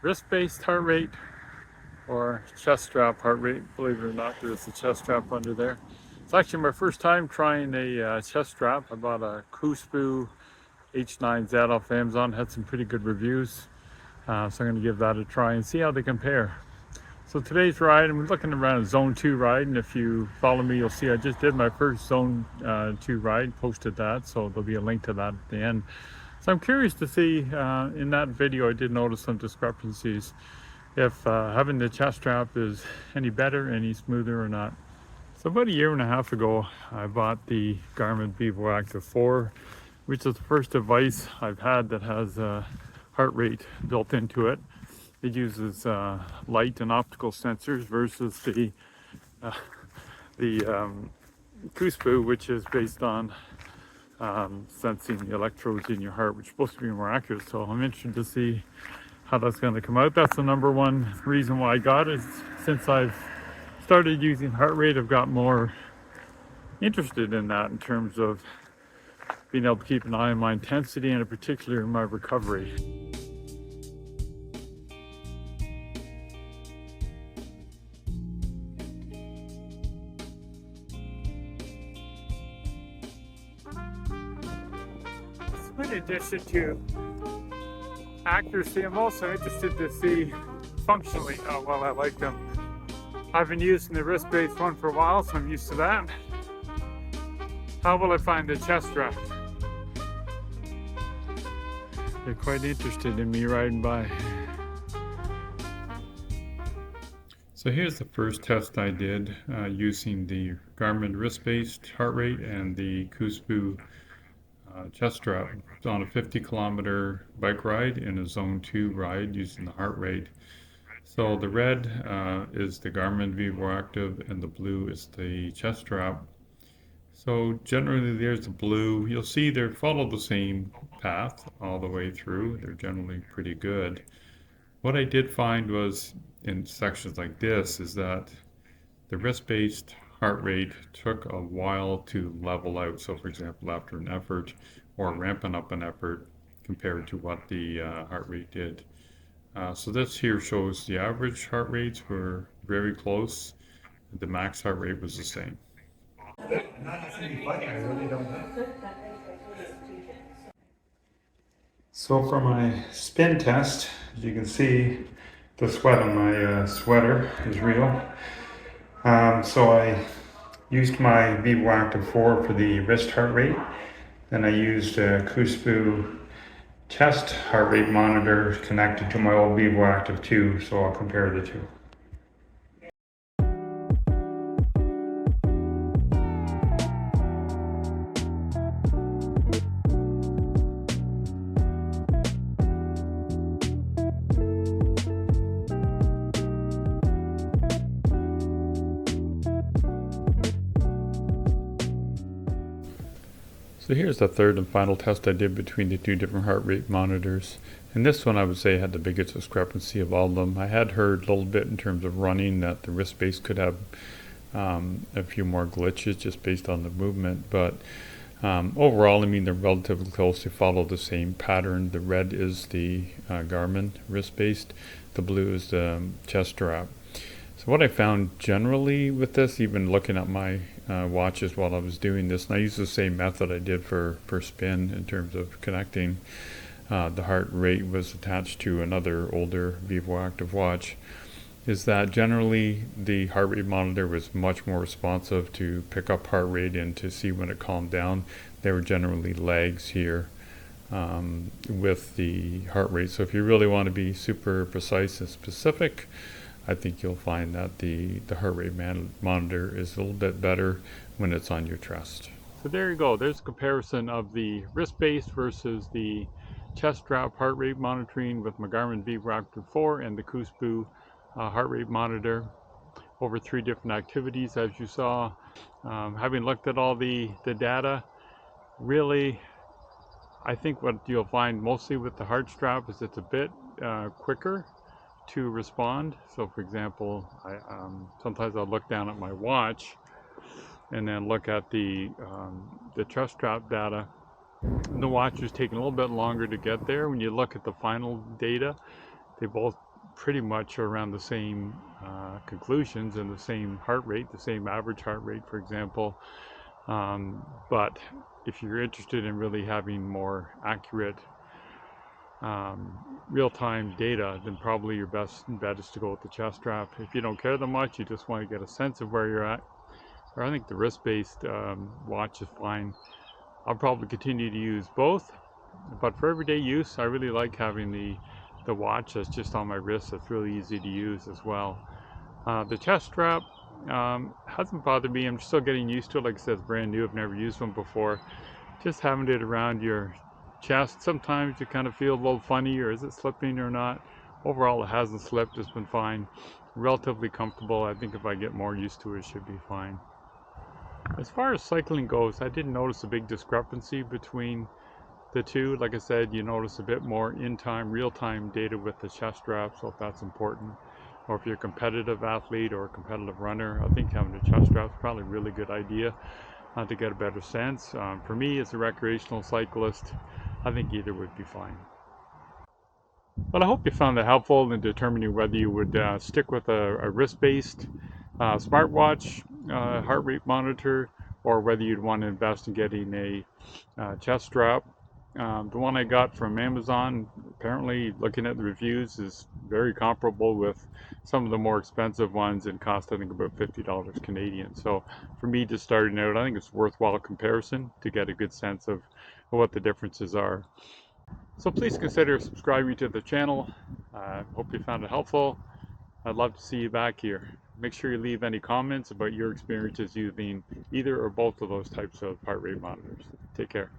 wrist-based heart rate or chest strap heart rate. Believe it or not, there's a chest strap under there. It's actually my first time trying a chest strap. I bought a COOSPO H9Z off Amazon. Had some pretty good reviews. So I'm going to give that a try and see how they compare. So today's ride, I'm looking around a Zone 2 ride, and if you follow me, you'll see I just did my first Zone 2 ride, posted that, so there'll be a link to that at the end. So I'm curious to see, in that video I did notice some discrepancies, if having the chest strap is any better, any smoother or not. So about a year and a half ago, I bought the Garmin Vivoactive 4, which is the first device I've had that has heart rate built into it. It uses light and optical sensors versus the COOSPO, which is based on sensing the electrodes in your heart, which is supposed to be more accurate. So I'm interested to see how that's going to come out. That's the number one reason why I got it. Since I've started using heart rate, I've got more interested in that in terms of being able to keep an eye on my intensity and in particular in my recovery. In addition to accuracy, I'm also interested to see functionally how well I like them. I've been using the wrist-based one for a while, so I'm used to that. How will I find the chest strap? They're quite interested in me riding by. So here's the first test I did using the Garmin wrist-based heart rate and the COOSPO chest strap. It's on a 50-kilometer bike ride in a Zone 2 ride using the heart rate. So the red is the Garmin Vivoactive and the blue is the chest strap. So generally there's the blue. You'll see they follow the same path all the way through. They're generally pretty good. What I did find was in sections like this is that the wrist-based heart rate took a while to level out. So for example, after an effort or ramping up an effort compared to what the heart rate did. So this here shows the average heart rates were very close. The max heart rate was the same. So for my spin test, as you can see, the sweat on my sweater is real. So I used my Vivoactive 4 for the wrist heart rate. Then I used a COOSPO chest heart rate monitor connected to my old Vivoactive 2, so I'll compare the two. So here's the third and final test I did between the two different heart rate monitors. And this one I would say had the biggest discrepancy of all of them. I had heard a little bit in terms of running that the wrist-based could have a few more glitches just based on the movement. But overall, I mean, they're relatively close. They follow the same pattern. The red is the Garmin wrist-based. The blue is the chest strap. So what I found generally with this, even looking at my watches while I was doing this, and I used the same method I did for spin in terms of connecting. The heart rate was attached to another older Vivoactive watch, is that generally the heart rate monitor was much more responsive to pick up heart rate and to see when it calmed down. There were generally lags here with the heart rate. So if you really want to be super precise and specific, I think you'll find that the heart rate monitor is a little bit better when it's on your chest. So there you go. There's a comparison of the wrist-based versus the chest strap heart rate monitoring with my Garmin Vivoactive 4 and the COOSPO heart rate monitor over 3 different activities, as you saw. Having looked at all the data, really, I think what you'll find mostly with the heart strap is it's a bit quicker to respond. So for example, sometimes I'll look down at my watch and then look at the chest strap data. The watch is taking a little bit longer to get there. When you look at the final data, they both pretty much around the same conclusions and the same heart rate, the same average heart rate, for example. But if you're interested in really having more accurate real-time data, then probably your best bet is to go with the chest strap. If you don't care that much, you just want to get a sense of where you're at, or I think the wrist-based watch is fine. I'll probably continue to use both, but for everyday use, I really like having the watch that's just on my wrist. That's really easy to use as well. The chest strap hasn't bothered me. I'm still getting used to it. Like I said, it's brand new. I've never used one before. Just having it around your chest, sometimes you kind of feel a little funny, or is it slipping or not? Overall, it hasn't slipped. It's been fine. Relatively comfortable. I think if I get more used to it, it should be fine. As far as cycling goes, I didn't notice a big discrepancy between the two. Like I said, you notice a bit more in-time, real-time data with the chest strap, so if that's important, or if you're a competitive athlete or a competitive runner, I think having a chest strap is probably a really good idea to get a better sense. For me, as a recreational cyclist, I think either would be fine. But I hope you found that helpful in determining whether you would stick with a wrist-based smartwatch heart rate monitor, or whether you'd want to invest in getting a chest strap. The one I got from Amazon, apparently looking at the reviews, is very comparable with some of the more expensive ones, and cost I think about $50 Canadian. So for me, just starting out, I think it's a worthwhile comparison to get a good sense of what the differences are. So please consider subscribing to the channel. Hope you found it helpful. I'd love to see you back here. Make sure you leave any comments about your experiences using either or both of those types of heart rate monitors. Take care.